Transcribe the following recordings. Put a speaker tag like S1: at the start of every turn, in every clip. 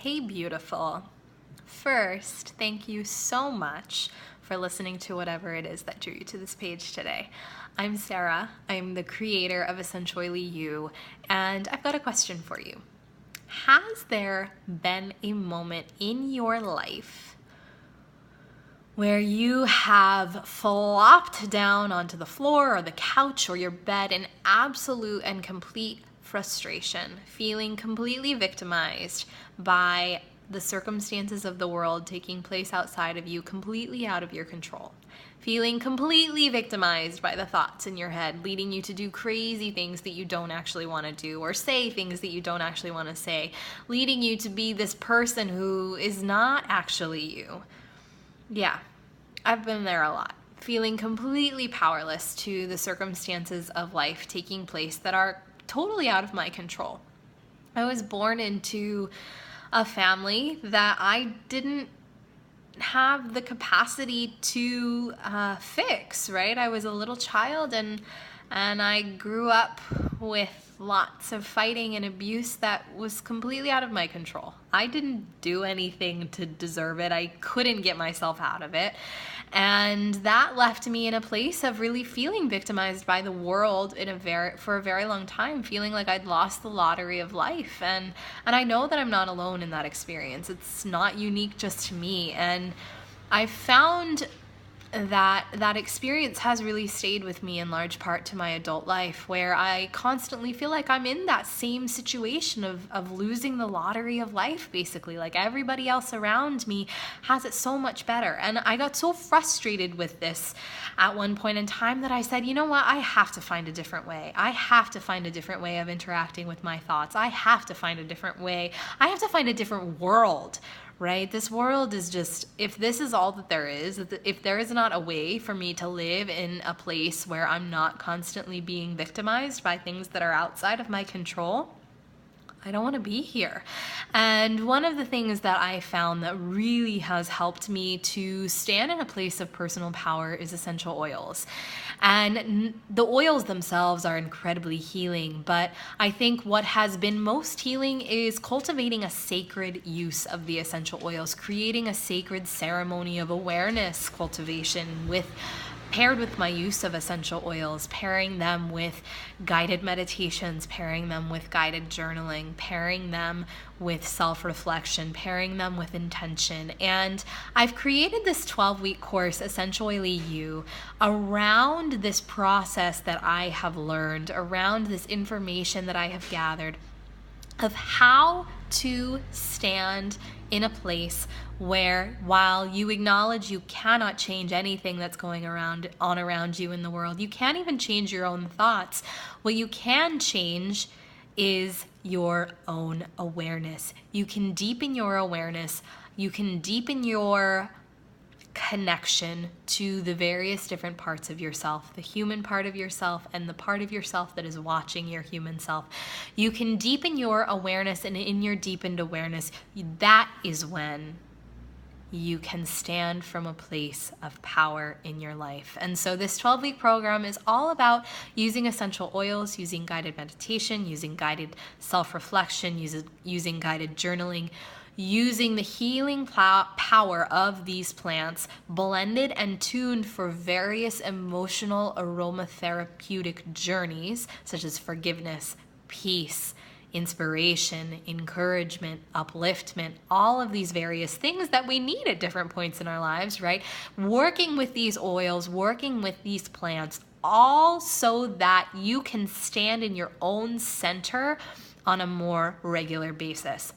S1: Hey, beautiful. First, thank you so much for listening to whatever it is that drew you to this page today. I'm Sarah. I'm the creator of Essentoily You, and I've got a question for you. Has there been a moment in your life where you have flopped down onto the floor or the couch or your bed in absolute and complete frustration, feeling completely victimized by the circumstances of the world taking place outside of you, completely out of your control, feeling completely victimized by the thoughts in your head, leading you to do crazy things that you don't actually want to do, or say things that you don't actually want to say, leading you to be this person who is not actually you? Yeah, I've been there a lot, feeling completely powerless to the circumstances of life taking place that are totally out of my control. I was born into a family that I didn't have the capacity to fix, right? I was a little child and I grew up with lots of fighting and abuse that was completely out of my control. I didn't do anything to deserve it. I couldn't get myself out of it. And that left me in a place of really feeling victimized by the world for a very long time, feeling like I'd lost the lottery of life. And I know that I'm not alone in that experience. It's not unique just to me. And I found that experience has really stayed with me in large part to my adult life, where I constantly feel like I'm in that same situation of losing the lottery of life, basically. Like everybody else around me has it so much better. And I got so frustrated with this at one point in time that I said, you know what, I have to find a different way. I have to find a different way of interacting with my thoughts. I have to find a different way. I have to find a different world. Right? This world is just, if this is all that there is, if there is not a way for me to live in a place where I'm not constantly being victimized by things that are outside of my control, I don't want to be here. And one of the things that I found that really has helped me to stand in a place of personal power is essential oils. And the oils themselves are incredibly healing, but I think what has been most healing is cultivating a sacred use of the essential oils, creating a sacred ceremony of awareness cultivation paired with my use of essential oils, pairing them with guided meditations, pairing them with guided journaling, pairing them with self-reflection, pairing them with intention. And I've created this 12-week course, Essentoily You, around this process that I have learned, around this information that I have gathered of how to stand in a place where, while you acknowledge you cannot change anything that's going on around you in the world, you can't even change your own thoughts. What you can change is your own awareness. You can deepen your awareness. You can deepen your connection to the various different parts of yourself, the human part of yourself and the part of yourself that is watching your human self. You can deepen your awareness, and in your deepened awareness, that is when you can stand from a place of power in your life. And so this 12-week program is all about using essential oils, using guided meditation, using guided self-reflection, using guided journaling, using the healing power of these plants, blended and tuned for various emotional aromatherapeutic journeys, such as forgiveness, peace, inspiration, encouragement, upliftment, all of these various things that we need at different points in our lives, right? Working with these oils, working with these plants, all so that you can stand in your own center on a more regular basis.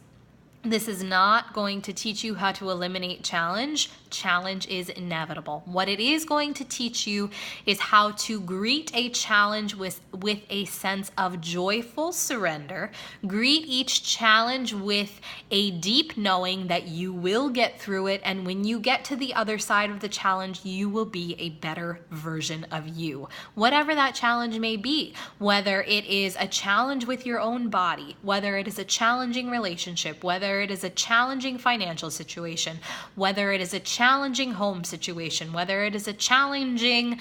S1: This is not going to teach you how to eliminate challenge. Challenge is inevitable. What it is going to teach you is how to greet a challenge with a sense of joyful surrender. Greet each challenge with a deep knowing that you will get through it, and when you get to the other side of the challenge, you will be a better version of you. Whatever that challenge may be, whether it is a challenge with your own body, whether it is a challenging relationship, whether it is a challenging financial situation, whether it is a challenging home situation, whether it is a challenging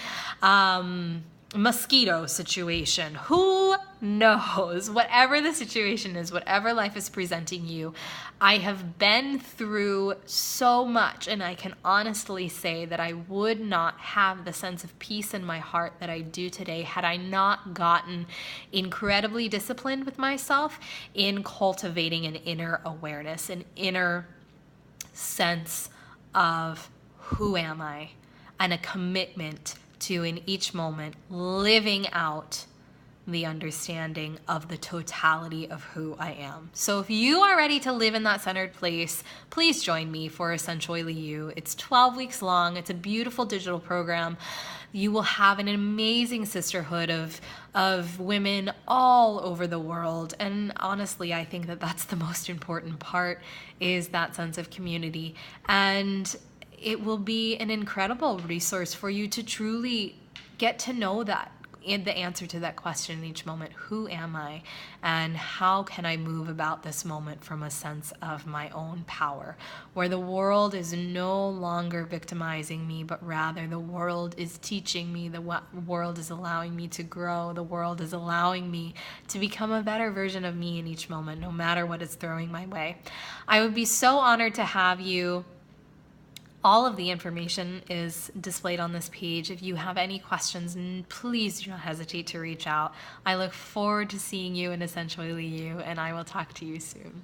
S1: mosquito situation. Who knows? Whatever the situation is, whatever life is presenting you, I have been through so much, and I can honestly say that I would not have the sense of peace in my heart that I do today had I not gotten incredibly disciplined with myself in cultivating an inner awareness, an inner sense of who am I, and a commitment to, in each moment, living out the understanding of the totality of who I am. So if you are ready to live in that centered place, please join me for Essentoily You. It's 12 weeks long. It's a beautiful digital program. You will have an amazing sisterhood of women all over the world. And honestly, I think that that's the most important part, is that sense of community. And it will be an incredible resource for you to truly get to know that, and the answer to that question in each moment. Who am I, and how can I move about this moment from a sense of my own power, where the world is no longer victimizing me, but rather the world is teaching me, the world is allowing me to grow, the world is allowing me to become a better version of me in each moment, no matter what is throwing my way. I would be so honored to have you. All of the information is displayed on this page. If you have any questions, please do not hesitate to reach out. I look forward to seeing you in Essentoily You, and I will talk to you soon.